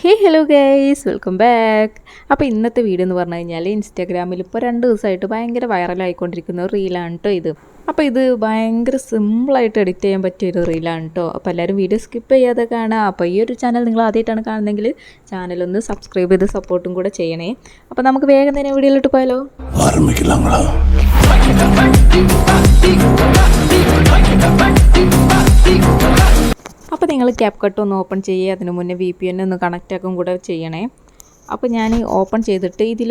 ഹേ hello guys, welcome back. അപ്പോൾ ഇന്നത്തെ video എന്ന് പറഞ്ഞു കഴിഞ്ഞാൽ ഇൻസ്റ്റാഗ്രാമിൽ ഇപ്പോൾ 2 ദിവസമായിട്ട് ഭയങ്കര വൈറലായിക്കൊണ്ടിരിക്കുന്ന ഒരു റീലാണ് കേട്ടോ ഇത്. അപ്പോൾ ഇത് ഭയങ്കര സിമ്പിളായിട്ട് എഡിറ്റ് ചെയ്യാൻ പറ്റിയൊരു റീലാണ് കേട്ടോ. അപ്പോൾ എല്ലാവരും വീഡിയോ സ്കിപ്പ് ചെയ്യാതെ കാണുക. അപ്പോൾ ഈ ഒരു ചാനൽ നിങ്ങൾ ആദ്യമായിട്ടാണ് കാണുന്നതെങ്കിൽ ചാനലൊന്ന് സബ്സ്ക്രൈബ് ചെയ്ത് സപ്പോർട്ടും കൂടെ ചെയ്യണേ. അപ്പോൾ നമുക്ക് വേഗം തന്നെ വീഡിയോയിലോട്ട് പോയാലോ. അപ്പോൾ നിങ്ങൾ CapCut ഒന്ന് ഓപ്പൺ ചെയ്യുക. അതിന് മുന്നേ VPN ഒന്ന് കണക്റ്റ് ആക്കും കൂടെ ചെയ്യണേ. അപ്പോൾ ഞാൻ ഓപ്പൺ ചെയ്തിട്ട് ഇതിൽ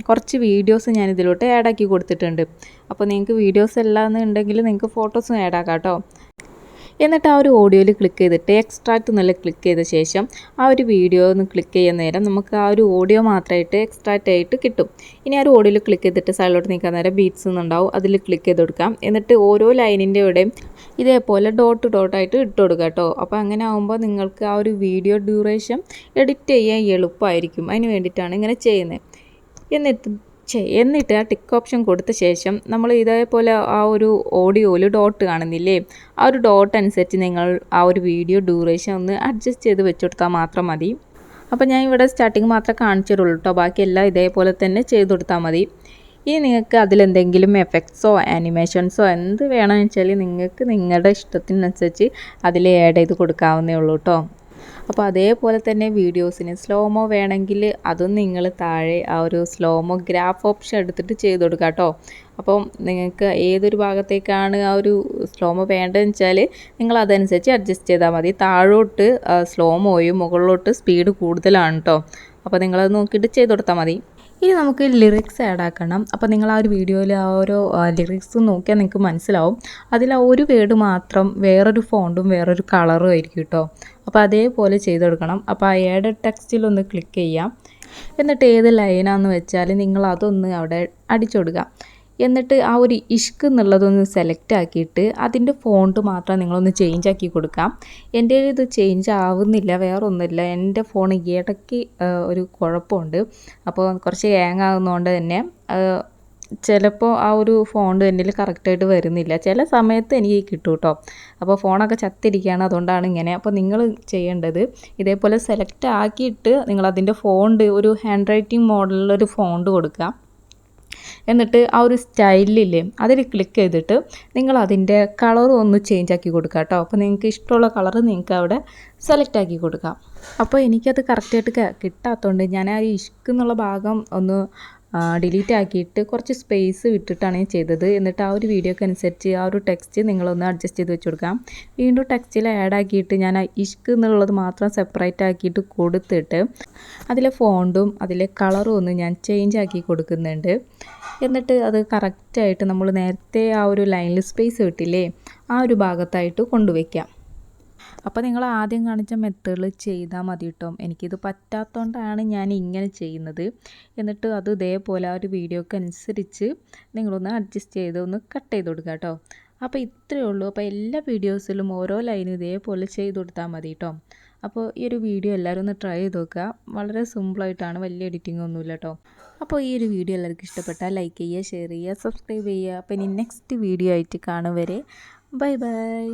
കുറച്ച് വീഡിയോസ് ഞാൻ ഇതിലോട്ട് ആഡാക്കി കൊടുത്തിട്ടുണ്ട്. അപ്പോൾ നിങ്ങൾക്ക് വീഡിയോസ് എല്ലാമെന്നുണ്ടെങ്കിൽ നിങ്ങൾക്ക് ഫോട്ടോസും ആഡാക്കാം കേട്ടോ. എന്നിട്ട് ആ ഒരു ഓഡിയോയിൽ ക്ലിക്ക് ചെയ്തിട്ട് എക്സ്ട്രാക്റ്റ് എന്നുള്ള ക്ലിക്ക് ചെയ്ത ശേഷം ആ ഒരു വീഡിയോ ഒന്ന് ക്ലിക്ക് ചെയ്യുന്ന നേരം നമുക്ക് ആ ഒരു ഓഡിയോ മാത്രമായിട്ട് എക്സ്ട്രാക്റ്റ് ആയിട്ട് കിട്ടും. ഇനി ആ ഒരു ഓഡിയോയിൽ ക്ലിക്ക് ചെയ്തിട്ട് സൈഡിലോട്ട് നീക്കാൻ നേരം ബീറ്റ്സ് എന്നുണ്ടാവും, അതിൽ ക്ലിക്ക് ചെയ്ത് കൊടുക്കാം. എന്നിട്ട് ഓരോ ലൈനിൻ്റെ ഇവിടെയും ഇതേപോലെ ഡോട്ടായിട്ട് ഇട്ട് കൊടുക്കുക കേട്ടോ. അപ്പോൾ അങ്ങനെ ആകുമ്പോൾ നിങ്ങൾക്ക് ആ ഒരു വീഡിയോ ഡ്യൂറേഷൻ എഡിറ്റ് ചെയ്യാൻ എളുപ്പമായിരിക്കും. അതിന് വേണ്ടിയിട്ടാണ് ഇങ്ങനെ ചെയ്യുന്നത്. എന്നിട്ട് ആ ടിക്ക് ഓപ്ഷൻ കൊടുത്ത ശേഷം നമ്മൾ ഇതേപോലെ ആ ഒരു ഓഡിയോയിൽ ഡോട്ട് കാണുന്നില്ലേ, ആ ഒരു ഡോട്ട് അനുസരിച്ച് നിങ്ങൾ ആ ഒരു വീഡിയോ ഡ്യൂറേഷൻ ഒന്ന് അഡ്ജസ്റ്റ് ചെയ്ത് വെച്ച് കൊടുത്താൽ മാത്രം മതി. അപ്പോൾ ഞാൻ ഇവിടെ സ്റ്റാർട്ടിങ് മാത്രമേ കാണിച്ചിട്ടുള്ളൂ കേട്ടോ, ബാക്കിയെല്ലാം ഇതേപോലെ തന്നെ ചെയ്ത് കൊടുത്താൽ മതി. ഇനി നിങ്ങൾക്ക് അതിലെന്തെങ്കിലും എഫക്ട്സോ ആനിമേഷൻസോ എന്ത് വേണമെന്ന് വെച്ചാൽ നിങ്ങൾക്ക് നിങ്ങളുടെ ഇഷ്ടത്തിനനുസരിച്ച് അതിൽ ആഡ് ചെയ്ത് കൊടുക്കാവുന്നേ ഉള്ളൂ കേട്ടോ. അപ്പോൾ അതേപോലെ തന്നെ വീഡിയോസിന് സ്ലോമോ വേണമെങ്കിൽ അതും നിങ്ങൾ താഴെ ആ ഒരു സ്ലോമോ ഗ്രാഫ് ഓപ്ഷൻ എടുത്തിട്ട് ചെയ്ത് കൊടുക്കുക കേട്ടോ. അപ്പം നിങ്ങൾക്ക് ഏതൊരു ഭാഗത്തേക്കാണ് ആ ഒരു സ്ലോമോ വേണ്ടതെന്ന് വെച്ചാൽ നിങ്ങൾ അതനുസരിച്ച് അഡ്ജസ്റ്റ് ചെയ്താൽ മതി. താഴോട്ട് സ്ലോമോയും മുകളിലോട്ട് സ്പീഡ് കൂടുതലാണ് കേട്ടോ. അപ്പോൾ നിങ്ങളത് നോക്കിയിട്ട് ചെയ്ത് കൊടുത്താൽ മതി. ഇനി നമുക്ക് ലിറിക്സ് ആഡ് ആക്കണം. അപ്പോൾ നിങ്ങൾ ആ ഒരു വീഡിയോയിൽ ആ ഓരോ ലിറിക്സ് നോക്കിയാൽ നിങ്ങൾക്ക് മനസ്സിലാവും. അതിൽ ആ ഒരു വേർഡ് മാത്രം വേറൊരു ഫോണ്ടും വേറൊരു കളറും ആയിരിക്കും കേട്ടോ. അപ്പോൾ അതേപോലെ ചെയ്ത് കൊടുക്കണം. അപ്പോൾ ആ ആഡ് ടെക്സ്റ്റിലൊന്ന് ക്ലിക്ക് ചെയ്യാം. എന്നിട്ട് ഏത് ലൈനാണെന്ന് വെച്ചാൽ നിങ്ങൾ അതൊന്ന് അവിടെ അടിച്ചു കൊടുക്കുക. എന്നിട്ട് ആ ഒരു ഇഷ്ക് എന്നുള്ളതൊന്ന് സെലക്ട് ആക്കിയിട്ട് അതിൻ്റെ ഫോണ്ട് മാത്രം നിങ്ങളൊന്ന് ചേഞ്ച് ആക്കി കൊടുക്കാം. എൻ്റെ ഇത് ചേഞ്ച് ആവുന്നില്ല, വേറെ ഒന്നുമില്ല. എൻ്റെ ഫോൺ ഇടയ്ക്ക് ഒരു കുഴപ്പമുണ്ട്. അപ്പോൾ കുറച്ച് ഹാങ് ആകുന്നതുകൊണ്ട് തന്നെ ചിലപ്പോൾ ആ ഒരു ഫോണ്ട് എൻ്റെ കറക്റ്റായിട്ട് വരുന്നില്ല. ചില സമയത്ത് എനിക്ക് കിട്ടും കേട്ടോ. അപ്പോൾ ഫോണൊക്കെ ചത്തിരിക്കുകയാണ്, അതുകൊണ്ടാണ് ഇങ്ങനെ. അപ്പോൾ നിങ്ങൾ ചെയ്യേണ്ടത് ഇതേപോലെ സെലക്ട് ആക്കിയിട്ട് നിങ്ങളതിൻ്റെ ഫോണ്ട് ഒരു ഹാൻഡ് റൈറ്റിംഗ് മോഡലിലൊരു ഫോണ്ട് കൊടുക്കുക. എന്നിട്ട് ആ ഒരു സ്റ്റൈലില്ലേ അതിൽ ക്ലിക്ക് ചെയ്തിട്ട് നിങ്ങൾ അതിൻ്റെ കളറും ഒന്ന് ചേഞ്ച് ആക്കി കൊടുക്കുക കേട്ടോ. അപ്പോൾ നിങ്ങൾക്ക് ഇഷ്ടമുള്ള കളർ നിങ്ങൾക്ക് അവിടെ സെലക്ട് ആക്കി കൊടുക്കാം. അപ്പോൾ എനിക്കത് കറക്റ്റായിട്ട് കിട്ടാത്തതുകൊണ്ട് ഞാൻ ആ ഇഷ്ക് എന്നുള്ള ഭാഗം ഒന്ന് ഡിലീറ്റ് ആക്കിയിട്ട് കുറച്ച് സ്പേസ് വിട്ടിട്ടാണ് ഞാൻ ചെയ്തത്. എന്നിട്ട് ആ ഒരു വീഡിയോക്ക് അനുസരിച്ച് ആ ഒരു ടെക്സ്റ്റ് നിങ്ങളൊന്ന് അഡ്ജസ്റ്റ് ചെയ്ത് വെച്ച് കൊടുക്കാം. വീണ്ടും ടെക്സ്റ്റിൽ ആഡ് ആക്കിയിട്ട് ഞാൻ ആ ഇഷ്ക് എന്നുള്ളത് മാത്രം സെപ്പറേറ്റ് ആക്കിയിട്ട് കൊടുത്തിട്ട് അതിലെ ഫോണ്ടും അതിലെ കളറും ഒന്ന് ഞാൻ ചേഞ്ച് ആക്കി കൊടുക്കുന്നുണ്ട്. എന്നിട്ട് അത് കറക്റ്റായിട്ട് നമ്മൾ നേരത്തെ ആ ഒരു ലൈനിൽ സ്പേസ് വിട്ടില്ലേ ആ ഒരു ഭാഗത്തായിട്ട് കൊണ്ടുവയ്ക്കാം. അപ്പോൾ നിങ്ങൾ ആദ്യം കാണിച്ച മെത്തേഡിൽ ചെയ്താൽ മതി കേട്ടോ. എനിക്കിത് പറ്റാത്തതുകൊണ്ടാണ് ഞാൻ ഇങ്ങനെ ചെയ്യുന്നത്. എന്നിട്ട് അത് ഇതേപോലെ ആ ഒരു വീഡിയോക്ക് അനുസരിച്ച് നിങ്ങളൊന്ന് അഡ്ജസ്റ്റ് ചെയ്ത് ഒന്ന് കട്ട് ചെയ്ത് കൊടുക്കുക കേട്ടോ. അപ്പോൾ ഇത്രയേ ഉള്ളൂ. അപ്പോൾ എല്ലാ വീഡിയോസിലും ഓരോ ലൈനും ഇതേപോലെ ചെയ്ത് കൊടുത്താൽ മതി കേട്ടോ. അപ്പോൾ ഈ ഒരു വീഡിയോ എല്ലാവരും ഒന്ന് ട്രൈ ചെയ്ത് നോക്കുക. വളരെ സിമ്പിളായിട്ടാണ്, വലിയ എഡിറ്റിംഗ് ഒന്നുമില്ല കേട്ടോ. അപ്പോൾ ഈ ഒരു വീഡിയോ എല്ലാവർക്കും ഇഷ്ടപ്പെട്ടാൽ ലൈക്ക് ചെയ്യുക, ഷെയർ ചെയ്യുക, സബ്സ്ക്രൈബ് ചെയ്യുക. അപ്പോൾ ഇനി നെക്സ്റ്റ് വീഡിയോ ആയിട്ട് കാണും വരെ ബൈ ബൈ.